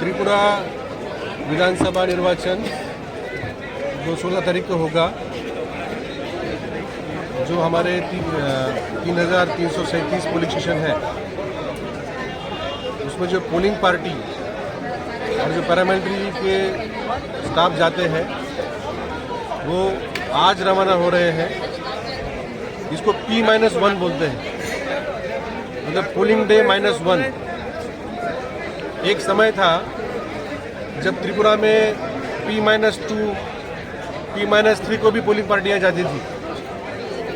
त्रिपुरा विधानसभा निर्वाचन जो 16 तारीख को होगा, जो हमारे 3,337 पोलिंग स्टेशन है, उसमें जो पोलिंग पार्टी और जो पैरामिलिट्री के स्टाफ जाते हैं वो आज रवाना हो रहे हैं। इसको P-1 बोलते हैं, मतलब पोलिंग डे -1। एक समय था जब त्रिपुरा में P-2, P-3 को भी पोलिंग पार्टियां जाती थी,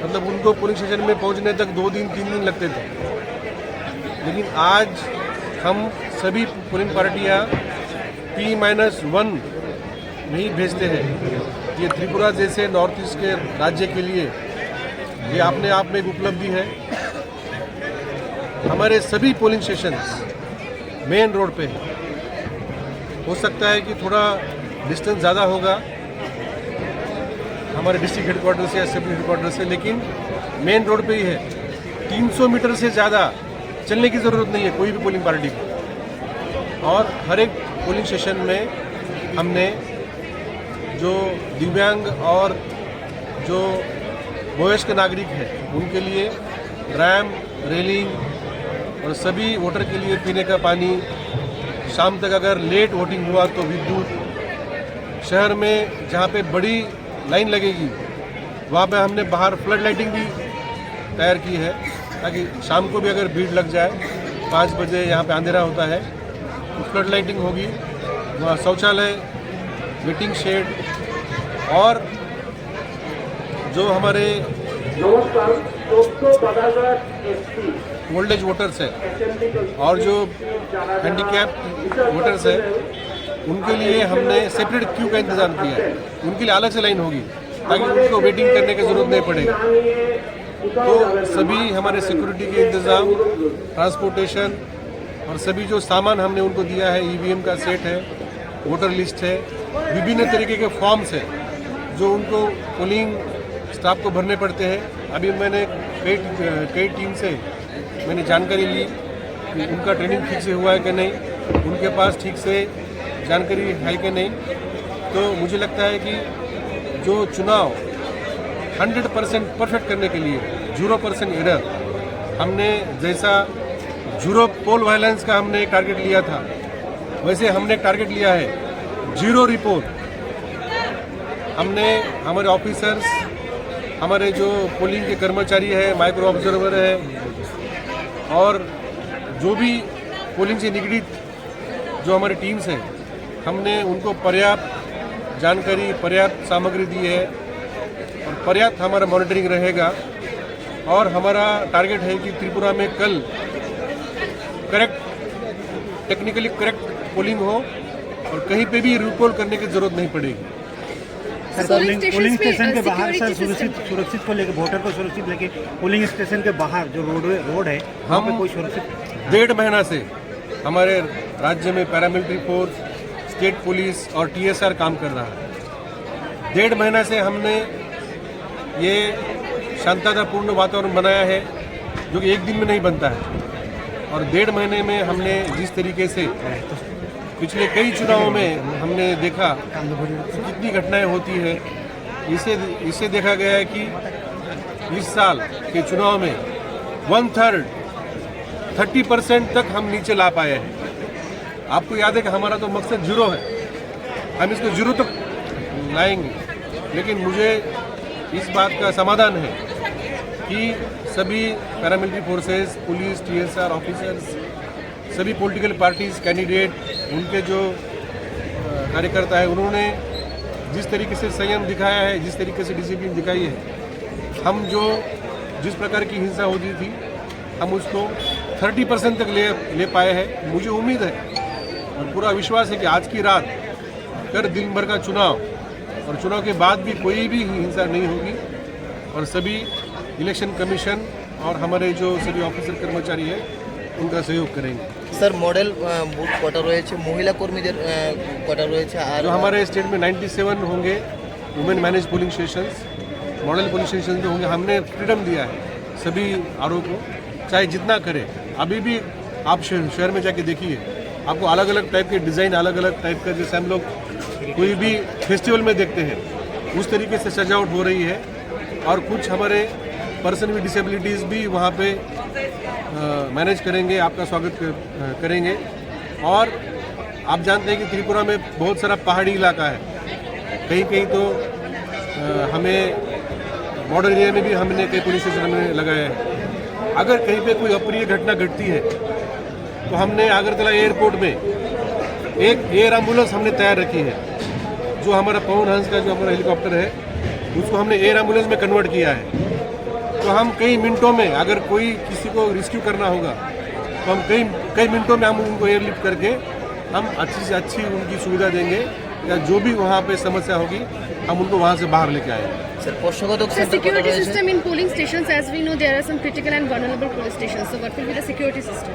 मतलब उनको पोलिंग स्टेशन में पहुंचने तक 2 दिन 3 दिन लगते थे। लेकिन आज हम सभी पोलिंग पार्टियां P-1 नहीं भेजते हैं। ये त्रिपुरा जैसे नॉर्थ ईस्ट के राज्य के लिए ये अपने आप में एक उपलब्धि है। हमारे सभी पोलिंग स्टेशंस मेन रोड पे है। हो सकता है कि थोड़ा डिस्टेंस ज़्यादा होगा हमारे डिस्ट्रिक्ट हेडक्वार्टर से या सब हेडक्वार्टर से, लेकिन मेन रोड पे ही है। 300 मीटर से ज़्यादा चलने की ज़रूरत नहीं है कोई भी पोलिंग पार्टी को। और हर एक पोलिंग स्टेशन में हमने जो दिव्यांग और जो वयस्क नागरिक हैं उनके लिए रैम्प, रेलिंग और सभी वोटर के लिए पीने का पानी, शाम तक अगर लेट वोटिंग हुआ तो विद्युत, शहर में जहाँ पे बड़ी लाइन लगेगी वहाँ पे हमने बाहर फ्लड लाइटिंग भी तैयार की है, ताकि शाम को भी अगर भीड़ लग जाए 5 बजे यहाँ पे अंधेरा होता है तो फ्लड लाइटिंग होगी। वहाँ शौचालय, वेटिंग शेड और जो हमारे ओल्ड एज वोटर्स है और जो हैंडीकैप वोटर्स है उनके लिए हमने सेपरेट क्यू का इंतज़ाम किया है। उनके लिए अलग से लाइन होगी ताकि उनको वेटिंग करने की ज़रूरत नहीं पड़ेगी। तो सभी हमारे सिक्योरिटी के इंतज़ाम, ट्रांसपोर्टेशन और सभी जो सामान हमने उनको दिया है, EVM का सेट है, वोटर लिस्ट है, विभिन्न तरीके के फॉर्म्स है जो उनको पोलिंग स्टाफ को भरने पड़ते हैं। अभी मैंने कई टीम से मैंने जानकारी ली कि उनका ट्रेनिंग ठीक से हुआ है कि नहीं, उनके पास ठीक से जानकारी है कि नहीं। तो मुझे लगता है कि जो चुनाव 100% परफेक्ट करने के लिए 0% एरर, हमने जैसा 0 पोल वायलेंस का हमने एक टारगेट लिया था, वैसे हमने एक टारगेट लिया है 0 रिपोर्ट। हमने हमारे ऑफिसर्स, हमारे जो पोलिंग के कर्मचारी है, माइक्रो ऑब्जर्वर है और जो भी पोलिंग से निगडित जो हमारी टीम्स हैं, हमने उनको पर्याप्त जानकारी, पर्याप्त सामग्री दी है और पर्याप्त हमारा मॉनिटरिंग रहेगा। और हमारा टारगेट है कि त्रिपुरा में कल करेक्ट, टेक्निकली करेक्ट पोलिंग हो और कहीं पे भी रिपोल करने की ज़रूरत नहीं पड़ेगी। पोलिंग स्टेशन के बाहर सर सुरक्षित को लेकर, वोटर को सुरक्षित लेके पोलिंग स्टेशन के बाहर जो रोड है वहाँ पे कोई सुरक्षित 1.5 महीना से हमारे राज्य में पैरामिलिट्री फोर्स, स्टेट पुलिस और TSR काम कर रहा है। 1.5 महीना से हमने ये शांततापूर्ण वातावरण बनाया है जो कि एक दिन में नहीं बनता है। और 1.5 महीने में हमने जिस तरीके से पिछले कई चुनावों में हमने देखा कितनी घटनाएं होती है, इससे देखा गया है कि इस साल के चुनाव में 1/3 30% तक हम नीचे ला पाए हैं। आपको याद है कि हमारा तो मकसद 0 है, हम इसको 0 तक लाएंगे। लेकिन मुझे इस बात का समाधान है कि सभी paramilitary forces, police, TSR officers, सभी पॉलिटिकल पार्टीज, कैंडिडेट, उनके जो कार्यकर्ता है, उन्होंने जिस तरीके से संयम दिखाया है, जिस तरीके से डिसिप्लिन दिखाई है, हम जिस प्रकार की हिंसा होती थी हम उसको 30% तक ले पाए हैं। मुझे उम्मीद है और पूरा विश्वास है कि आज की रात कर दिन भर का चुनाव और चुनाव के बाद भी कोई भी हिंसा नहीं होगी और सभी इलेक्शन कमीशन और हमारे जो सभी ऑफिसर कर्मचारी हैं उनका सहयोग करेंगे। सर मॉडल বুথ কটা রয়েছে, মহিলা কর্মীদের কটা রয়েছে, আর जो हमारे स्टेट में 97 होंगे women manage polling stations, model polling station जो होंगे। हमने फ्रीडम दिया है सभी आरओ को, चाहे जितना करे। अभी भी आप शहर में जाके देखिए आपको अलग अलग टाइप के डिज़ाइन, अलग अलग टाइप का, जैसे हम लोग कोई भी फेस्टिवल में देखते हैं उस तरीके से सजावट हो रही है। और कुछ हमारे पर्सन विद डिसेबिलिटीज़ भी वहाँ पे मैनेज करेंगे, आपका स्वागत करेंगे। और आप जानते हैं कि त्रिपुरा में बहुत सारा पहाड़ी इलाका है, कहीं कहीं तो हमें बॉर्डर एरिया में भी हमने कई पुलिस स्टेशन हमने लगाया है। अगर कहीं पे कोई अप्रिय घटना घटती है तो हमने अगरतला एयरपोर्ट में एक एयर एम्बुलेंस हमने तैयार रखी है, जो हमारा पवन हंस का जो हमारा हेलीकॉप्टर है उसको हमने एयर एम्बुलेंस में कन्वर्ट किया है। तो हम कई मिनटों में, अगर कोई किसी को रेस्क्यू करना होगा तो हम कई मिनटों में हम उनको एयरलिफ्ट करके हम अच्छी से अच्छी उनकी सुविधा देंगे, या जो भी वहाँ पे समस्या होगी हम उनको वहाँ से बाहर लेके आएंगे। স্যার প্রশ্নগত The security system in polling stations, as we know, there are some critical and vulnerable police stations. So, what will be the security system?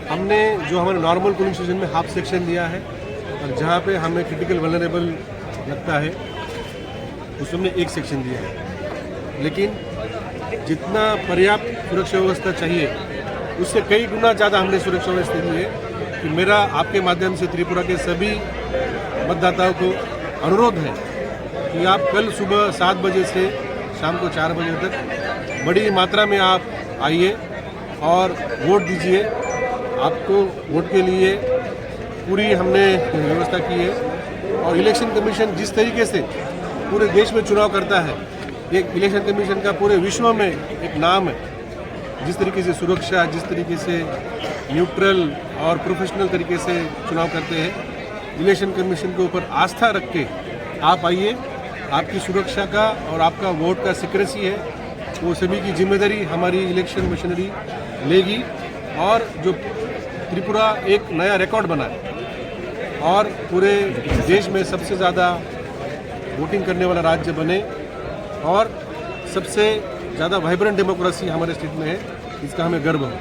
हमने जो हमारे नॉर्मल पोलिंग स्टेशन में हाफ सेक्शन दिया है, और जहाँ पे हमें क्रिटिकल वल्नरेबल लगता है उसमें हमने एक सेक्शन दिया है। लेकिन जितना पर्याप्त सुरक्षा व्यवस्था चाहिए उससे कई गुना ज़्यादा हमने सुरक्षा व्यवस्था दी है। कि मेरा आपके माध्यम से त्रिपुरा के सभी मतदाताओं को अनुरोध है कि आप कल सुबह 7 बजे से शाम को 4 बजे तक बड़ी मात्रा में आप आइए और वोट दीजिए। आपको वोट के लिए पूरी हमने व्यवस्था की है। और इलेक्शन कमीशन जिस तरीके से पूरे देश में चुनाव करता है, एक इलेक्शन कमीशन का पूरे विश्व में एक नाम है। जिस तरीके से सुरक्षा, जिस तरीके से न्यूट्रल और प्रोफेशनल तरीके से चुनाव करते हैं, इलेक्शन कमीशन के ऊपर आस्था रख के आप आइए। आपकी सुरक्षा का और आपका वोट का सिक्रेसी है, वो सभी की जिम्मेदारी हमारी इलेक्शन मशीनरी लेगी। और जो त्रिपुरा एक नया रिकॉर्ड बना है और पूरे देश में सबसे ज़्यादा वोटिंग करने वाला राज्य बने और सबसे ज़्यादा वाइब्रेंट डेमोक्रेसी हमारे स्टेट में है, इसका हमें गर्व है।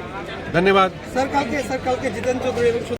धन्यवाद। सर कल के जितेंद्र चौधरी